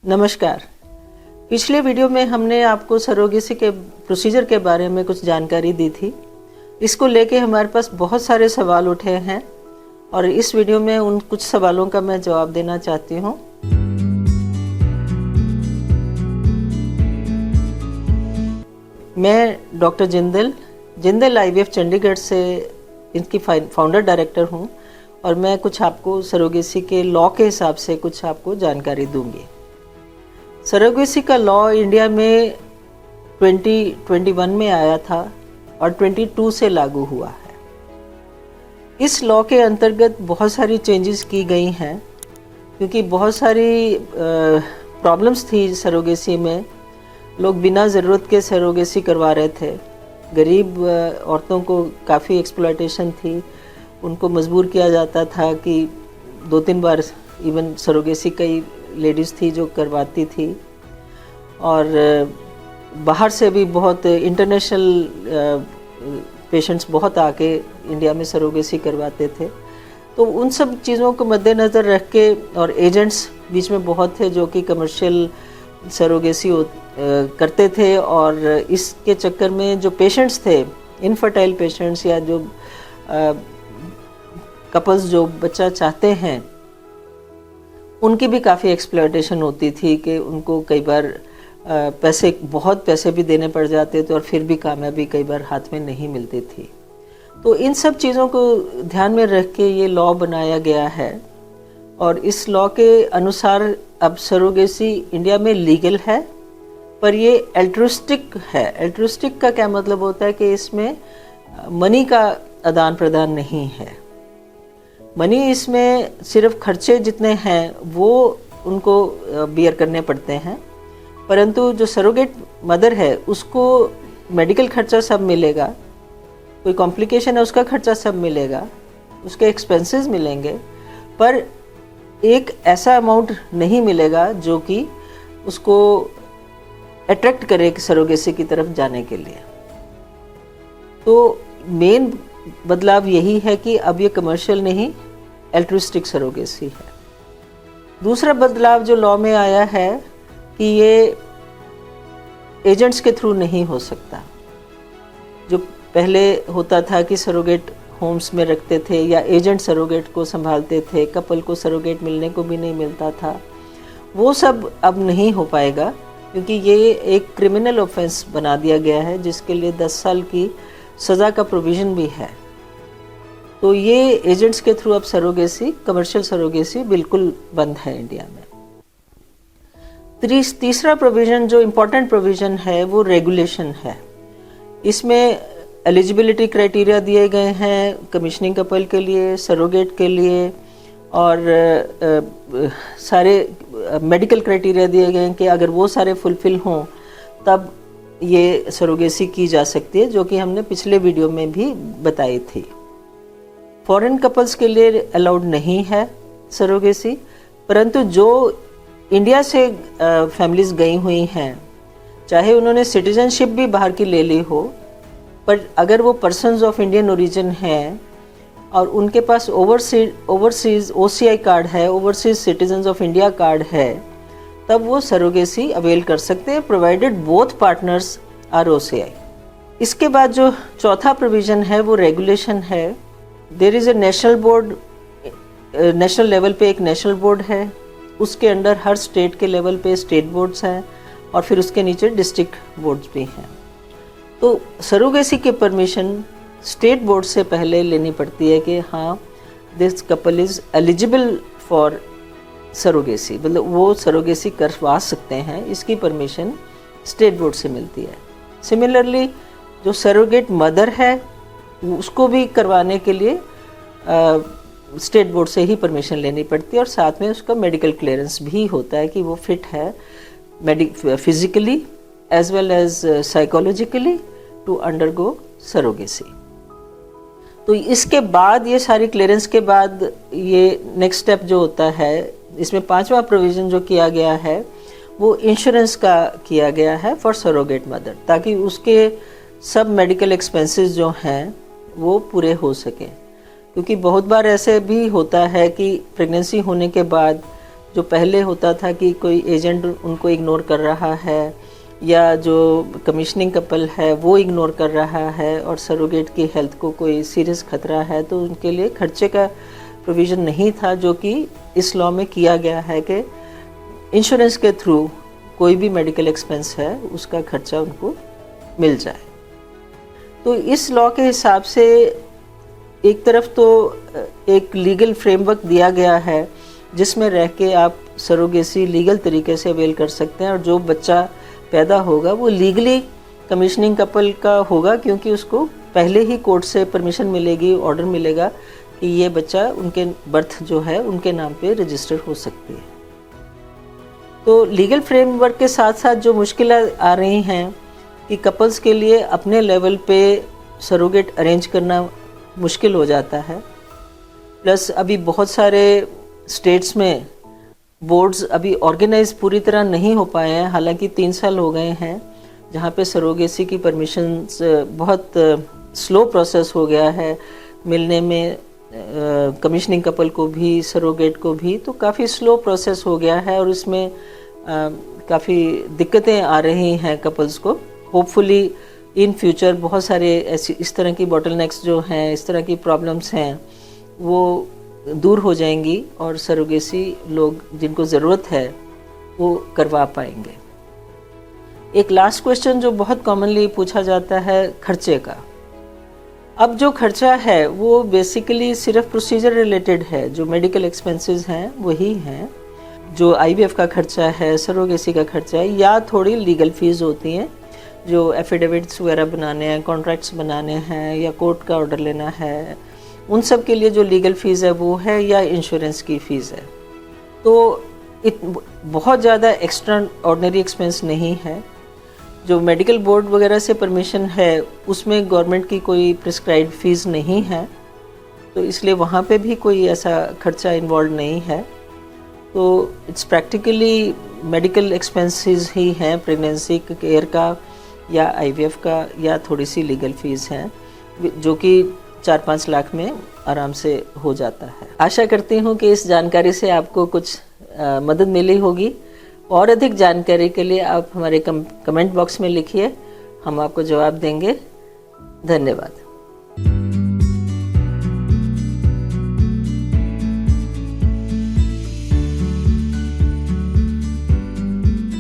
नमस्कार। पिछले वीडियो में हमने आपको सरोगेसी के प्रोसीजर के बारे में कुछ जानकारी दी थी। इसको लेके हमारे पास बहुत सारे सवाल उठे हैं और इस वीडियो में उन कुछ सवालों का मैं जवाब देना चाहती हूँ। मैं डॉक्टर जिंदल IVF चंडीगढ़ से इनकी फाउंडर डायरेक्टर हूँ और मैं कुछ आपको सरोगेसी के लॉ के हिसाब से कुछ आपको जानकारी दूंगी। सरोगेसी का लॉ इंडिया में 2021 में आया था और 22 से लागू हुआ है। इस लॉ के अंतर्गत बहुत सारी चेंजेस की गई हैं क्योंकि बहुत सारी प्रॉब्लम्स थी सरोगेसी में। लोग बिना ज़रूरत के सरोगेसी करवा रहे थे। गरीब औरतों को काफ़ी एक्सप्लॉयटेशन थी। उनको मजबूर किया जाता था कि 2-3 बार इवन सरोगेसी कई लेडीज़ थी जो करवाती थी और बाहर से भी बहुत इंटरनेशनल पेशेंट्स बहुत आके इंडिया में सरोगेसी करवाते थे। तो उन सब चीज़ों को मद्देनज़र रख के और एजेंट्स बीच में बहुत थे जो कि कमर्शियल सरोगेसी करते थे और इसके चक्कर में जो पेशेंट्स थे, इनफर्टाइल पेशेंट्स या जो कपल्स जो बच्चा चाहते हैं, उनकी भी काफ़ी एक्सप्लॉयटेशन होती थी कि उनको कई बार बहुत पैसे भी देने पड़ जाते थे और फिर भी कामयाबी कई बार हाथ में नहीं मिलती थी। तो इन सब चीज़ों को ध्यान में रख के ये लॉ बनाया गया है और इस लॉ के अनुसार अब सरोगेसी इंडिया में लीगल है, पर ये एल्ट्रुस्टिक है। एल्ट्रुस्टिक का क्या मतलब होता है कि इसमें मनी का आदान प्रदान नहीं है। मनी इसमें सिर्फ खर्चे जितने हैं वो उनको बियर करने पड़ते हैं, परंतु जो सरोगेट मदर है उसको मेडिकल खर्चा सब मिलेगा, कोई कॉम्प्लिकेशन है उसका खर्चा सब मिलेगा, उसके एक्सपेंसेस मिलेंगे, पर एक ऐसा अमाउंट नहीं मिलेगा जो कि उसको अट्रैक्ट करे सरोगेसी की तरफ जाने के लिए। तो मेन बदलाव यही है कि अब ये कमर्शियल नहीं, एल्ट्रुस्टिक सरोगेसी है। दूसरा बदलाव जो लॉ में आया है कि ये एजेंट्स के थ्रू नहीं हो सकता। जो पहले होता था कि सरोगेट होम्स में रखते थे या एजेंट सरोगेट को संभालते थे, कपल को सरोगेट मिलने को भी नहीं मिलता था, वो सब अब नहीं हो पाएगा क्योंकि ये एक क्रिमिनल ऑफेंस बना दिया गया है जिसके लिए 10 साल की सज़ा का प्रोविज़न भी है। तो ये एजेंट्स के थ्रू अब सरोगेसी, कमर्शियल सरोगेसी बिल्कुल बंद है इंडिया में। तीसरा प्रोविज़न जो इम्पोर्टेंट प्रोविज़न है वो रेगुलेशन है। इसमें एलिजिबिलिटी क्राइटेरिया दिए गए हैं कमीशनिंग कपल के लिए, सरोगेट के लिए और सारे मेडिकल क्राइटेरिया दिए गए हैं कि अगर वो सारे फुलफिल हों तब ये सरोगेसी की जा सकती है, जो कि हमने पिछले वीडियो में भी बताई थी। फॉरेन कपल्स के लिए अलाउड नहीं है सरोगेसी, परंतु जो इंडिया से फैमिलीज गई हुई हैं, चाहे उन्होंने सिटीजनशिप भी बाहर की ले ली हो, पर अगर वो पर्सन्स ऑफ इंडियन ओरिजिन हैं और उनके पास ओवरसीज OCI कार्ड है, overseas citizens of India card है, तब वो सरोगेसी अवेल कर सकते हैं provided both partners are OCI। इसके बाद जो चौथा प्रोविज़न है वो रेगुलेशन है। There is a national board, national level पे एक नेशनल बोर्ड है, उसके अंडर हर स्टेट के लेवल पे स्टेट बोर्ड्स हैं और फिर उसके नीचे डिस्ट्रिक्ट बोर्ड्स भी हैं। तो सरोगेसी की परमिशन स्टेट बोर्ड से पहले लेनी पड़ती है कि हाँ this couple is eligible for surrogacy, मतलब वो सरोगेसी करवा सकते हैं, इसकी परमिशन स्टेट बोर्ड से मिलती है। सिमिलरली जो सरोगेट मदर है उसको भी करवाने के लिए स्टेट बोर्ड से ही परमिशन लेनी पड़ती है और साथ में उसका मेडिकल क्लियरेंस भी होता है कि वो फिट है physically as well as psychologically to undergo surrogacy. तो इसके बाद ये सारी क्लियरेंस के बाद ये नेक्स्ट स्टेप जो होता है, इसमें 5वां प्रोविज़न जो किया गया है वो इंश्योरेंस का किया गया है फॉर सरोगेट मदर, ताकि उसके सब मेडिकल एक्सपेंसेस जो हैं वो पूरे हो सकें। क्योंकि बहुत बार ऐसे भी होता है कि प्रेगनेंसी होने के बाद जो पहले होता था कि कोई एजेंट उनको इग्नोर कर रहा है या जो कमीशनिंग कपल है वो इग्नोर कर रहा है और सरोगेट की हेल्थ को कोई सीरियस खतरा है, तो उनके लिए खर्चे का प्रोविज़न नहीं था, जो कि इस लॉ में किया गया है कि इंश्योरेंस के थ्रू कोई भी मेडिकल एक्सपेंस है उसका खर्चा उनको मिल जाए। तो इस लॉ के हिसाब से एक तरफ तो एक लीगल फ्रेमवर्क दिया गया है जिसमें रह के आप सरोगेसी लीगल तरीके से अवेल कर सकते हैं, और जो बच्चा पैदा होगा वो लीगली कमीशनिंग कपल का होगा, क्योंकि उसको पहले ही कोर्ट से परमिशन मिलेगी, ऑर्डर मिलेगा कि ये बच्चा उनके बर्थ जो है उनके नाम पे रजिस्टर हो सकती है। तो लीगल फ्रेमवर्क के साथ साथ जो मुश्किलें आ रही हैं कि कपल्स के लिए अपने लेवल पे सरोगेट अरेंज करना मुश्किल हो जाता है, प्लस अभी बहुत सारे स्टेट्स में बोर्ड्स अभी ऑर्गेनाइज पूरी तरह नहीं हो पाए हैं। हालांकि 3 साल हो गए हैं जहाँ पे सरोगेसी की परमिशंस बहुत स्लो प्रोसेस हो गया है मिलने में, कमीशनिंग कपल को भी सरोगेट को भी, तो काफ़ी स्लो प्रोसेस हो गया है और इसमें काफ़ी दिक्कतें आ रही हैं कपल्स को। होपफुली इन फ्यूचर बहुत सारे ऐसी इस तरह की बॉटलनेक्स जो हैं, इस तरह की प्रॉब्लम्स हैं, वो दूर हो जाएंगी और सरोगेसी लोग जिनको ज़रूरत है वो करवा पाएंगे। एक लास्ट क्वेश्चन जो बहुत कॉमनली पूछा जाता है खर्चे का। अब जो खर्चा है वो बेसिकली सिर्फ प्रोसीजर रिलेटेड है, जो मेडिकल एक्सपेंसेस हैं वही हैं। जो आईवीएफ का खर्चा है, सरोगेसी का खर्चा है, या थोड़ी लीगल फीस होती हैं जो एफिडेविट्स वगैरह बनाने हैं, कॉन्ट्रैक्ट्स बनाने हैं या कोर्ट का ऑर्डर लेना है, उन सब के लिए जो लीगल फ़ीस है वो है, या इंश्योरेंस की फ़ीस है। तो बहुत ज़्यादा एक्स्ट्रा ऑर्डिनरी एक्सपेंस नहीं है। जो मेडिकल बोर्ड वगैरह से परमिशन है उसमें गवर्नमेंट की कोई प्रिस्क्राइब्ड फ़ीस नहीं है, तो इसलिए वहाँ पे भी कोई ऐसा खर्चा इन्वॉल्व नहीं है। तो इट्स प्रैक्टिकली मेडिकल एक्सपेंसेस ही हैं, प्रेगनेंसी केयर का या आईवीएफ का, या थोड़ी सी लीगल फ़ीस हैं जो कि 4-5 लाख में आराम से हो जाता है। आशा करती हूँ कि इस जानकारी से आपको कुछ मदद मिली होगी। और अधिक जानकारी के लिए आप हमारे कमेंट बॉक्स में लिखिए, हम आपको जवाब देंगे। धन्यवाद।